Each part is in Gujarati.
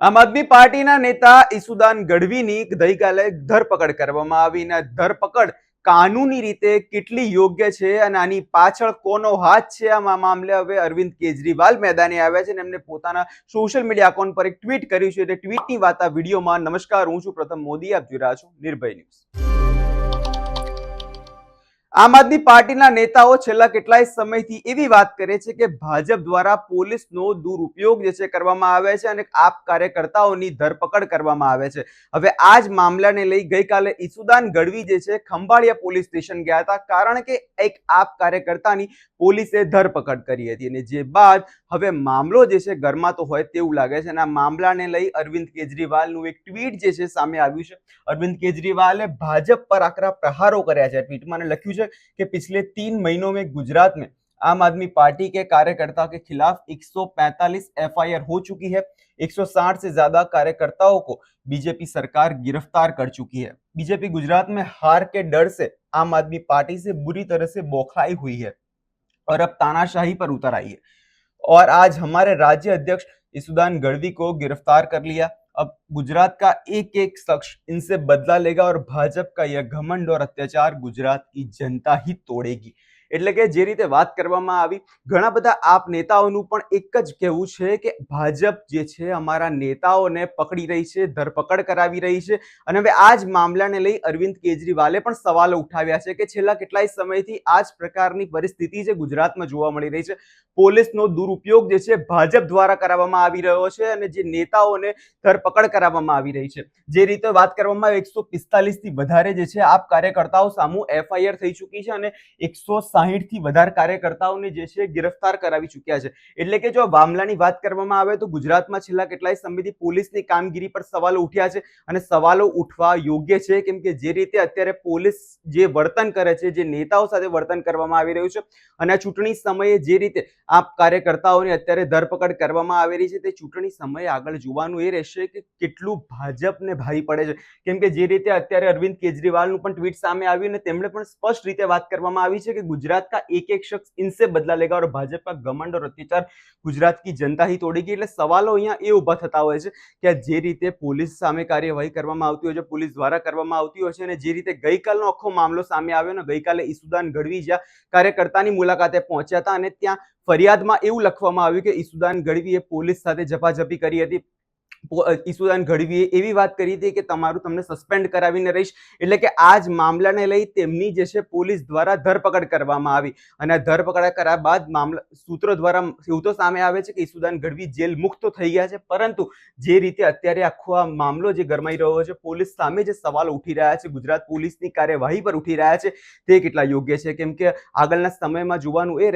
આમ આદમી પાર્ટીના નેતા ઈસુદાન ગઢવીની ગઈકાલે ધરપકડ કરવામાં આવી અને ધરપકડ કાનૂની રીતે કેટલી યોગ્ય છે અને આની પાછળ કોનો હાથ છે આ મામલે હવે અરવિંદ કેજરીવાલ મેદાને આવ્યા છે અને એમને પોતાના સોશિયલ મીડિયા એકાઉન્ટ પર એક ટ્વીટ કર્યું છે. એટલે ટ્વીટની વાત આ વિડીયોમાં. નમસ્કાર, હું છું પ્રથમ મોદી, આપ જોઈ રહ્યા છો નિર્ભય ન્યૂઝ. આમ આદમી પાર્ટીના નેતાઓ છેલ્લા કેટલાય સમયથી એવી વાત કરે છે કે ભાજપ દ્વારા પોલીસનો દુરુપયોગ જે છે કરવામાં આવે છે અને આપ કાર્યકર્તાઓની ધરપકડ કરવામાં આવે છે. હવે આ જ મામલાને લઈ ગઈકાલે ઈસુદાન ગઢવી જે છે ખંભાળિયા પોલીસ સ્ટેશન ગયા હતા, કારણ કે એક આપ કાર્યકર્તાની પોલીસે ધરપકડ કરી હતી અને જે બાદ હવે મામલો જે છે ગરમાતો હોય તેવું લાગે છે અને આ મામલાને લઈ અરવિંદ કેજરીવાલનું એક ટ્વીટ જે છે સામે આવ્યું છે. अरविंद केजरीवाल ने भाजपा पर आकरा प्रहारों કર્યા છે. ट्वीट में लख्यू है कि पिछले 3 महीनों में गुजरात में आम आदमी पार्टी के कार्यकर्ता के खिलाफ 145 एफआईआर हो चुकी है. 160 से ज्यादा कार्यकर्ताओं को बीजेपी सरकार गिरफ्तार कर चुकी है. बीजेपी गुजरात में हार के डर से आम आदमी पार्टी से बुरी तरह से बौखलाई हुई है और अब तानाशाही पर उतर आई है. और आज हमारे राज्य अध्यक्ष ईसुदान गढ़वी को गिरफ्तार कर लिया. अब गुजरात का एक एक शख्स इनसे बदला लेगा और भाजपा का यह घमंड और अत्याचार गुजरात की जनता ही तोड़ेगी. એટલે કે જે રીતે વાત કરવામાં આવી, ઘણા બધા આપ નેતાઓનું પણ એક જ કહેવું છે કે ભાજપ જે છે અમારા નેતાઓને પકડી રહી છે, ધરપકડ કરાવી રહી છે. અને હવે આ જ મામલાને લઈ અરવિંદ કેજરીવાલે પણ સવાલો ઉઠાવ્યા છે કે છેલ્લા કેટલાય સમયથી આ જ પ્રકારની પરિસ્થિતિ છે ગુજરાતમાં જોવા મળી રહી છે. પોલીસનો દુરુપયોગ જે છે ભાજપ દ્વારા કરાવવામાં આવી રહ્યો છે અને જે નેતાઓને ધરપકડ કરાવવામાં આવી રહી છે. જે રીતે વાત કરવામાં આવે, 145 થી વધારે જે છે આપ કાર્યકર્તાઓ સામે એફઆઈઆર થઈ ચૂકી છે અને 160 થી વધારે કાર્યકર્તાઓને જે છે ગિરફ્તાર કરાવી ચૂક્યા છે. એટલે કે જો મામલાની વાત કરવામાં આવે તો ગુજરાતમાં છેલ્લા કેટલાય સમયથી પોલીસની કામગીરી પર સવાલો ઉઠ્યા છે અને સવાલો ઉઠવા યોગ્ય છે, કેમ કે જે રીતે અત્યારે પોલીસ જે વર્તન કરે છે, જે નેતાઓ સાથે વર્તન કરવામાં આવી રહ્યું છે અને આ ચૂંટણી સમયે જે રીતે આપ કાર્યકર્તાઓને અત્યારે ધરપકડ કરવામાં આવી રહી છે, તે ચૂંટણી સમયે આગળ જોવાનું એ રહેશે કે કેટલું ભાજપને ભારી પડે છે. કેમ કે જે રીતે અત્યારે અરવિંદ કેજરીવાલનું પણ ટ્વીટ સામે આવ્યું અને તેમણે પણ સ્પષ્ટ રીતે વાત કરવામાં આવી છે કે गुजरात का एक एक शख्स इनसे बदला लेगा और भाजपा का घमंड और अत्याचार गुजरात की जनता ही तोड़ेगी. એટલે સવાલો અહીંયા એ ઊભા થતા હોય છે કે જે રીતે પોલીસ સામે કાર્યવાહી કરવામાં આવતી હોય છે, પોલીસ દ્વારા કરવામાં આવતી હોય છે અને જે રીતે ગઈકાલનો આખો મામલો સામે આવ્યો ને, ગઈકાલે ઈસુદાન ગઢવી જ્યાં કાર્યકર્તાની મુલાકાતે પહોંચ્યા હતા અને ત્યાં ફરિયાદમાં એવું લખવામાં આવ્યું કે ઈસુદાન ગઢવીએ પોલીસ સાથે ઝપાઝપી કરી હતી. ઈસુદાન ગઢવીએ એવી વાત કરી હતી કે તમને સસ્પેન્ડ કરાવીને રહીશ. એટલે કે આ જ મામલાને લઈ તેમની જે છે પોલીસ દ્વારા ધરપકડ કરવામાં આવી અને ધરપકડ કર્યા બાદ મામલા સૂત્રો દ્વારા એવું તો સામે આવે છે કે ઈસુદાન ગઢવી જેલ મુક્ત થઈ ગયા છે. પરંતુ જે રીતે અત્યારે આખો આ મામલો જે ગરમાઈ રહ્યો છે, પોલીસ સામે જે સવાલ ઉઠી રહ્યા છે, ગુજરાત પોલીસની કાર્યવાહી પર ઉઠી રહ્યા છે, તે કેટલા યોગ્ય છે. કેમ કે આગળના સમયમાં જોવાનું એ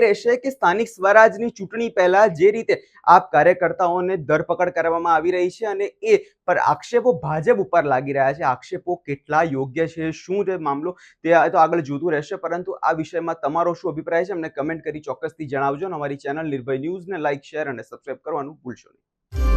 રહેશે કે સ્થાનિક સ્વરાજની ચૂંટણી પહેલા જે રીતે આપ કાર્યકર્તાઓને ધરપકડ કરવામાં આવી રહી છે અને એ પર આક્ષેપો ભાજપ ઉપર લાગી રહ્યા છે. આક્ષેપો કેટલા યોગ્ય છે, શું છે મામલો, તે તો આગળ જોતું રહેશે. પરંતુ આ વિષયમાં તમારો શું અભિપ્રાય છે અમને કમેન્ટ કરી ચોક્કસથી જણાવજો. અમારી ચેનલ નિર્ભય ન્યૂઝને લાઈક, શેર અને સબસ્ક્રાઇબ કરવાનું ભૂલશો નહીં.